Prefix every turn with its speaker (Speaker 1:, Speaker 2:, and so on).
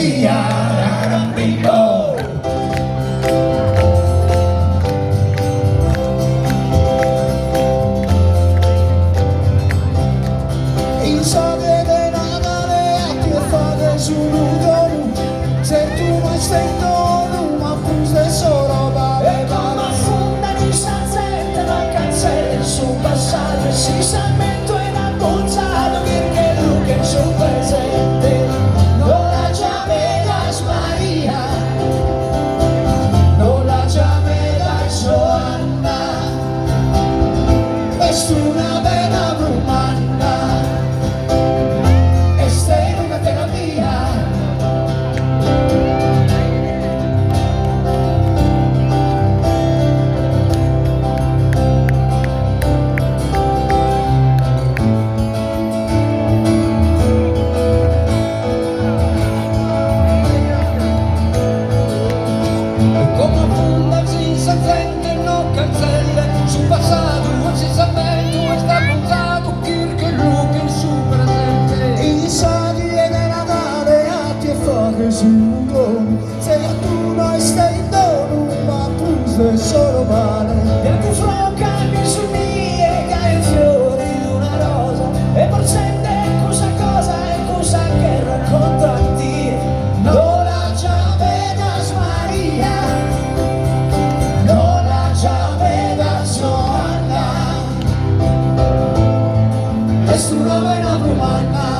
Speaker 1: Maria, Rarambico.
Speaker 2: Il sole di Natale a che fate sul dono, se tu non stai dono, ma pure solo vale vale.
Speaker 1: Ma fonda di stanzette, la canzone sul passato, si salmento e abbozzato, perché lui che sul presente non la chiameras Maria, non la chiameras Joanna,
Speaker 2: Es una vena romana,
Speaker 1: esta è una terapia.
Speaker 2: come fonda senza gente non cancella, sul passato si salvento e sta puntato, che lui sul presente. I soldi e di Natale a che fate sul dono, se tu non stai in dono, ma pure solo vale.
Speaker 1: E tu flocca su mie che il fiore di una rosa, e presente cosa e cosa che racconta a te. Non la chiameras Maria, non la chiameras Joanna,
Speaker 2: Es una vena romana.